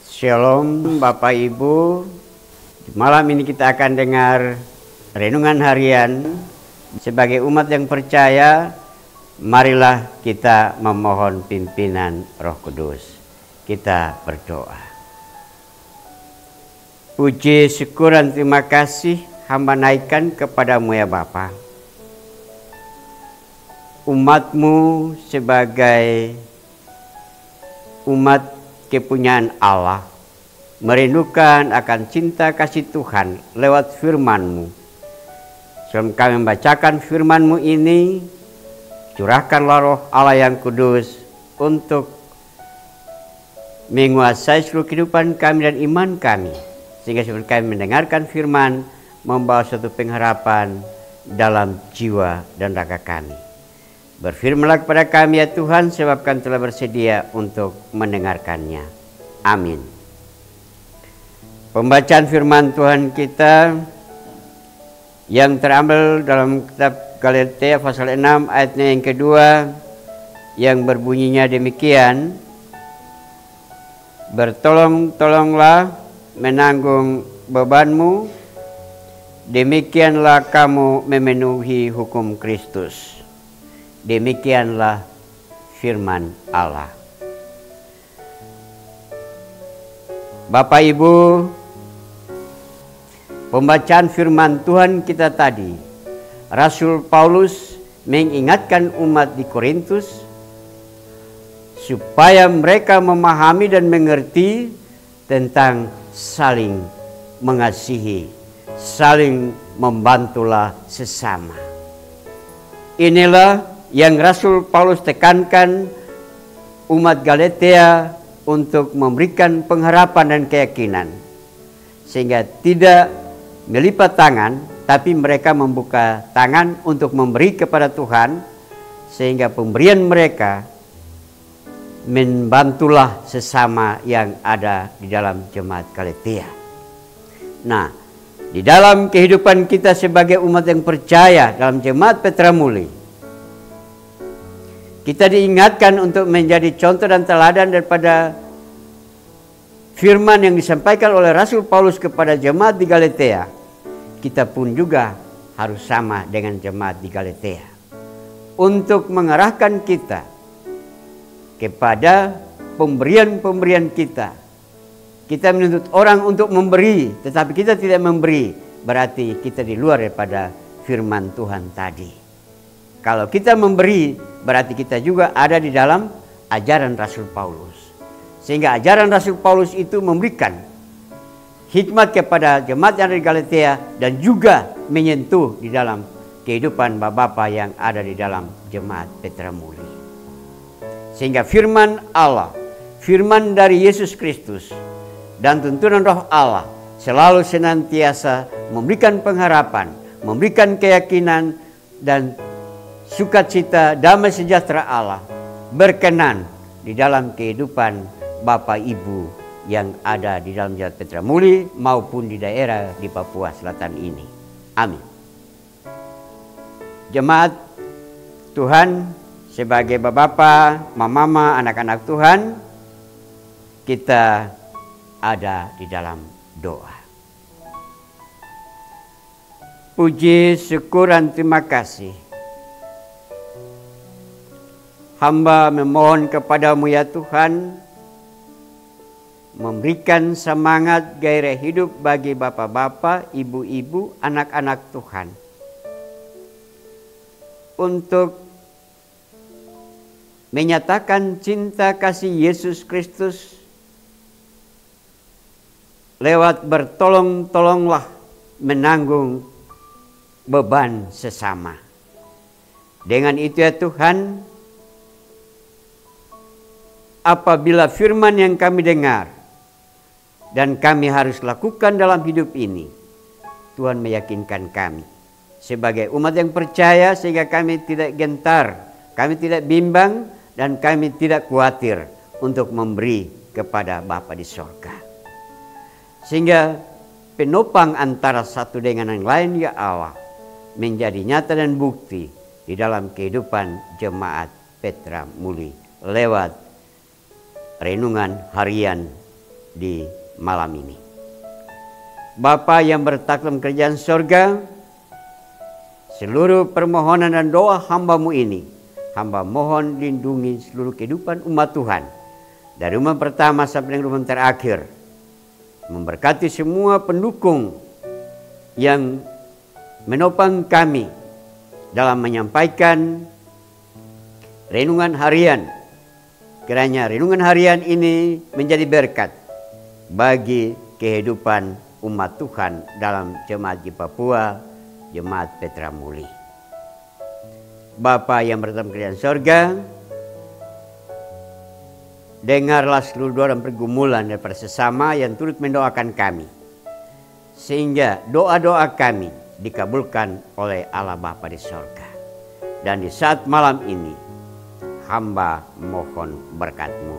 Shalom Bapak Ibu. Malam ini kita akan dengar renungan harian. Sebagai umat yang percaya, marilah kita memohon pimpinan Roh Kudus. Kita berdoa. Puji, syukur, dan terima kasih hamba naikkan kepadamu ya Bapa. Umatmu sebagai umat kepunyaan Allah merindukan akan cinta kasih Tuhan lewat firman-Mu. Sebelum kami membacakan firman-Mu ini, curahkanlah Roh Allah yang kudus untuk menguasai seluruh kehidupan kami dan iman kami, sehingga sebelum kami mendengarkan firman, membawa suatu pengharapan dalam jiwa dan raga kami. Berfirmanlah kepada kami ya Tuhan, sebab kami telah bersedia untuk mendengarkannya. Amin. Pembacaan firman Tuhan kita yang terambil dalam kitab Galatia pasal 6 ayatnya yang kedua, yang berbunyinya demikian: Bertolong-tolonglah menanggung bebanmu, demikianlah kamu memenuhi hukum Kristus. Demikianlah firman Allah. Bapak Ibu, pembacaan firman Tuhan kita tadi, Rasul Paulus mengingatkan umat di Korintus supaya mereka memahami dan mengerti tentang saling mengasihi, saling membantulah sesama. Inilah yang Rasul Paulus tekankan umat Galatia untuk memberikan pengharapan dan keyakinan, sehingga tidak melipat tangan, tapi mereka membuka tangan untuk memberi kepada Tuhan, sehingga pemberian mereka membantulah sesama yang ada di dalam jemaat Galatia. Nah, di dalam kehidupan kita sebagai umat yang percaya dalam jemaat Petra Muli, kita diingatkan untuk menjadi contoh dan teladan daripada firman yang disampaikan oleh Rasul Paulus kepada jemaat di Galatia. Kita pun juga harus sama dengan jemaat di Galatia, untuk mengarahkan kita kepada pemberian-pemberian kita. Kita menuntut orang untuk memberi, tetapi kita tidak memberi, berarti kita di luar daripada firman Tuhan tadi. Kalau kita memberi, berarti kita juga ada di dalam ajaran Rasul Paulus. Sehingga ajaran Rasul Paulus itu memberikan hikmat kepada jemaat yang ada di Galatia, dan juga menyentuh di dalam kehidupan bapak-bapak yang ada di dalam jemaat Petra Muli. Sehingga firman Allah, firman dari Yesus Kristus, dan tuntunan Roh Allah selalu senantiasa memberikan pengharapan, memberikan keyakinan, dan sukacita, damai sejahtera Allah berkenan di dalam kehidupan Bapak Ibu yang ada di dalam jemaat Petra Muli maupun di daerah di Papua Selatan ini. Amin. Jemaat Tuhan, sebagai bapak-bapak, mama-mama, anak-anak Tuhan, kita ada di dalam doa. Puji, syukur, dan terima kasih. Hamba memohon kepadamu ya Tuhan, memberikan semangat gairah hidup bagi bapak-bapak, ibu-ibu, anak-anak Tuhan, untuk menyatakan cinta kasih Yesus Kristus lewat bertolong-tolonglah menanggung beban sesama. Dengan itu ya Tuhan, apabila firman yang kami dengar dan kami harus lakukan dalam hidup ini, Tuhan meyakinkan kami sebagai umat yang percaya, sehingga kami tidak gentar, kami tidak bimbang, dan kami tidak khawatir untuk memberi kepada Bapa di sorga. Sehingga penopang antara satu dengan yang lain ya Allah menjadi nyata dan bukti di dalam kehidupan jemaat Petra Muli lewat renungan harian di malam ini. Bapa yang bertaklum kerajaan sorga, seluruh permohonan dan doa hamba-Mu ini, hamba mohon lindungi seluruh kehidupan umat Tuhan, dari rumah pertama sampai dengan rumah terakhir. Memberkati semua pendukung yang menopang kami dalam menyampaikan renungan harian. Kiranya renungan harian ini menjadi berkat bagi kehidupan umat Tuhan dalam jemaat di Papua, jemaat Petra Muli. Bapa yang bertaklum kerajaan sorga, dengarlah seluruh doa dan pergumulan daripada sesama yang turut mendoakan kami, sehingga doa-doa kami dikabulkan oleh Allah Bapa di sorga. Dan di saat malam ini, hamba mohon berkat-Mu.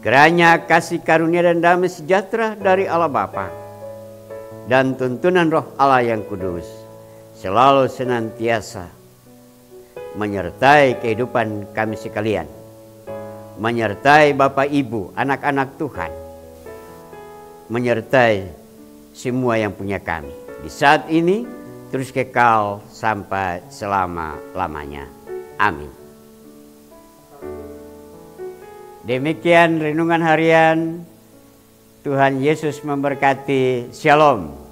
Kiranya kasih karunia dan damai sejahtera dari Allah Bapa dan tuntunan Roh Allah yang kudus selalu senantiasa menyertai kehidupan kami sekalian, menyertai Bapak Ibu, anak-anak Tuhan, menyertai semua yang punya kami di saat ini terus kekal sampai selama-lamanya. Amin. Demikian renungan harian. Tuhan Yesus memberkati. Shalom.